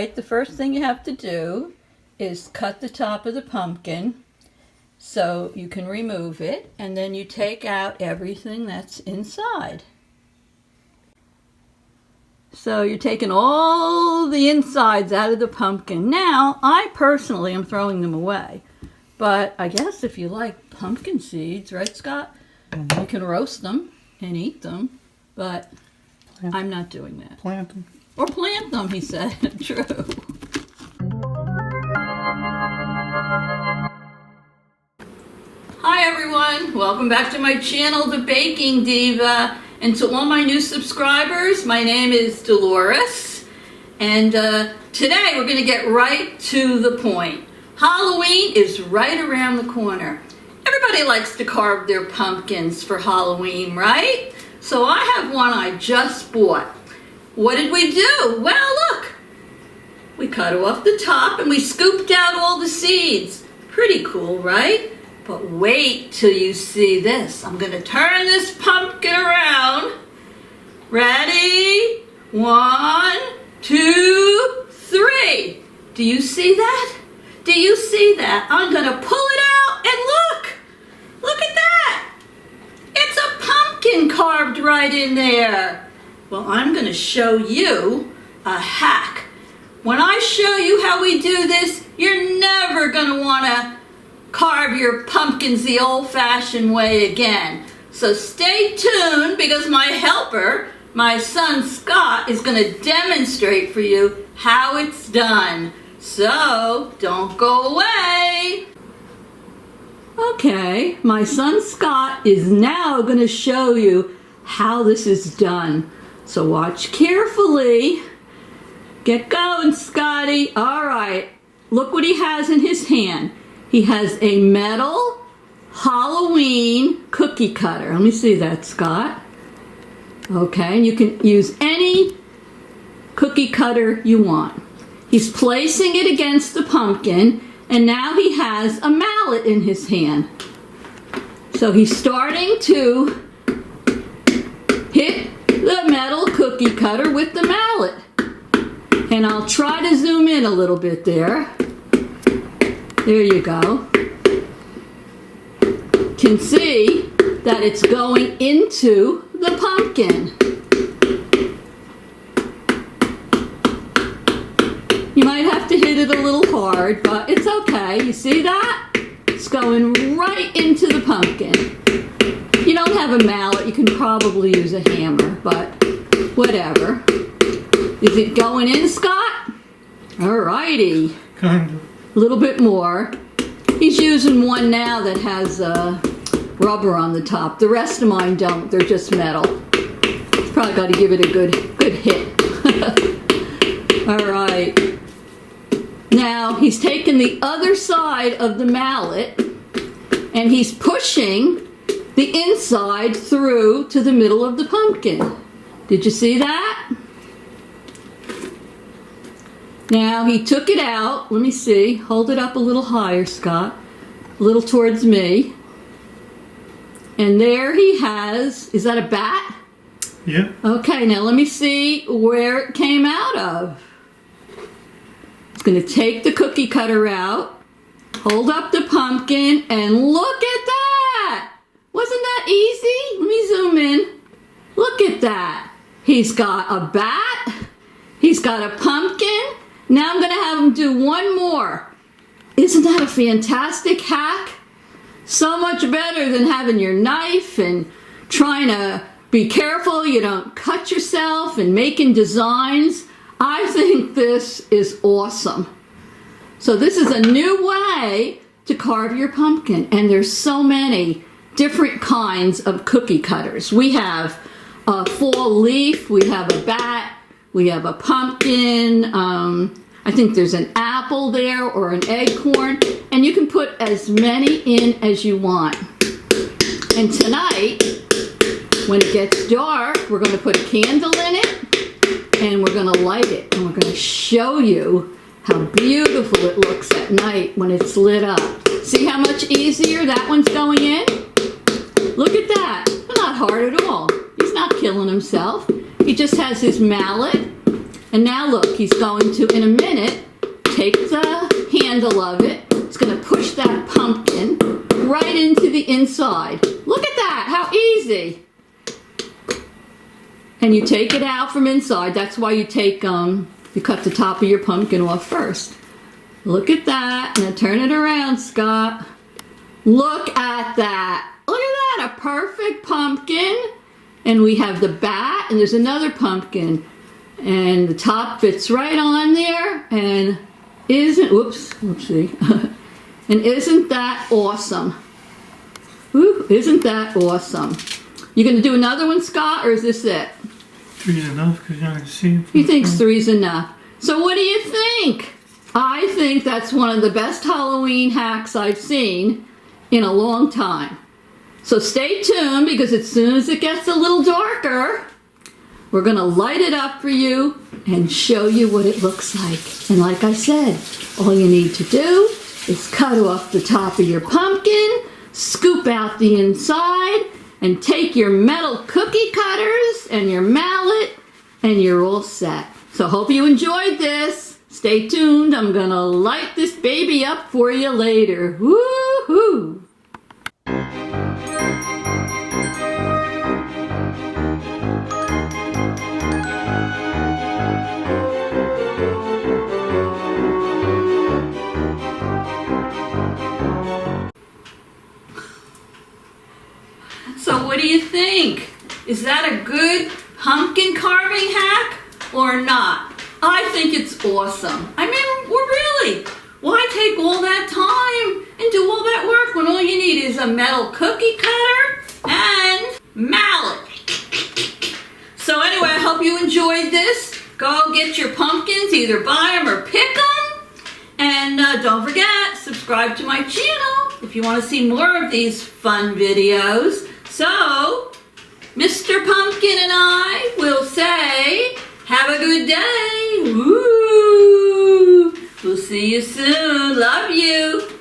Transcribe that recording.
right, the first thing you have to do is cut the top of the pumpkin so you can remove it, and then you take out everything that's inside. So you're taking all the insides out of the pumpkin. Now, I personally am throwing them away, but I guess if you like pumpkin seeds, right, Scott? You can roast them and eat them, but I'm not doing that. Plant them. Or plant them, he said. True. Hi everyone, welcome back to my channel, The Baking Diva. And to all my new subscribers, my name is Dolores. And today we're going to get right to the point. Halloween is right around the corner. Everybody likes to carve their pumpkins for Halloween, right? So I have one I just bought. What did we do? Well, look. We cut off the top and we scooped out all the seeds. Pretty cool, right? But wait till you see this. I'm going to turn this pumpkin around. Ready? 1, 2, 3. Do you see that? Do you see that? I'm going to pull it out and look. Look at that. It's a pumpkin carved right in there. Well, I'm going to show you a hack. When I show you how we do this, you're never going to want to carve your pumpkins the old-fashioned way again. So stay tuned because my helper, my son Scott, is going to demonstrate for you how it's done. So don't go away. Okay, my son Scott is now going to show you how this is done. So watch carefully. Get going, Scotty. All right, look what he has in his hand. He has a metal Halloween cookie cutter. Let me see that, Scott. Okay, and you can use any cookie cutter you want. He's placing it against the pumpkin, and now he has a mallet in his hand. So he's starting to hit the metal cookie cutter with the mallet. And I'll try to zoom in a little bit there. There you go. Can see that it's going into the pumpkin. You might have to hit it a little hard, but it's okay. You see that? It's going right into the pumpkin. If you don't have a mallet, you can probably use a hammer, but whatever. Is it going in, Scott? Alrighty. Kind of. A little bit more. He's using one now that has rubber on the top. The rest of mine don't. They're just metal. He's probably got to give it a good hit. All right. Now he's taking the other side of the mallet and he's pushing the inside through to the middle of the pumpkin. Did you see that? Now he took it out. Let me see. Hold it up a little higher, Scott. A little towards me. And there he has, is that a bat? Yeah. Okay, now let me see where it came out of. It's going to take the cookie cutter out, hold up the pumpkin, and look at that! Wasn't that easy? Let me zoom in. Look at that. He's got a bat. He's got a pumpkin. Now I'm going to have him do one more. Isn't that a fantastic hack? So much better than having your knife and trying to be careful you don't cut yourself and making designs. I think this is awesome. So this is a new way to carve your pumpkin, and there's so many different kinds of cookie cutters. We have a fall leaf, we have a bat, we have a pumpkin, I think there's an apple there or an acorn, and you can put as many in as you want. And tonight, when it gets dark, we're going to put a candle in it, and we're going to light it, and we're going to show you how beautiful it looks at night when it's lit up. See how much easier that one's going in? Look at that. Not hard at all. He's not killing himself. He just has his mallet, And now look, he's going to, in a minute, take the handle of it. He's going to push that pumpkin right into the inside. Look at that, how easy. And you take it out from inside. That's why you take, you cut the top of your pumpkin off first. Look at that. Now turn it around, Scott. Look at that. Look at that, a perfect pumpkin. And we have the bat, and there's another pumpkin. And the top fits right on there. And whoopsie. And isn't that awesome? Ooh, isn't that awesome? You gonna do another one, Scott, or is this it? 3's enough because you're not going to see it. He thinks 3's enough. So what do you think? I think that's one of the best Halloween hacks I've seen in a long time. So stay tuned, because as soon as it gets a little darker, we're going to light it up for you and show you what it looks like. And like I said, all you need to do is cut off the top of your pumpkin, scoop out the inside, and take your metal cookie cutters and your mallet, and you're all set. So hope you enjoyed this. Stay tuned. I'm gonna light this baby up for you later. Woohoo! So what do you think? Is that a good pumpkin carving hack or not? I think it's awesome. I mean, really, why take all that time and do all that work when all you need is a metal cookie cutter and mallet? So anyway, I hope you enjoyed this. Go get your pumpkins, either buy them or pick them. And don't forget, subscribe to my channel if you want to see more of these fun videos. So, Mr. Pumpkin and I will say, have a good day. Woo! We'll see you soon. Love you.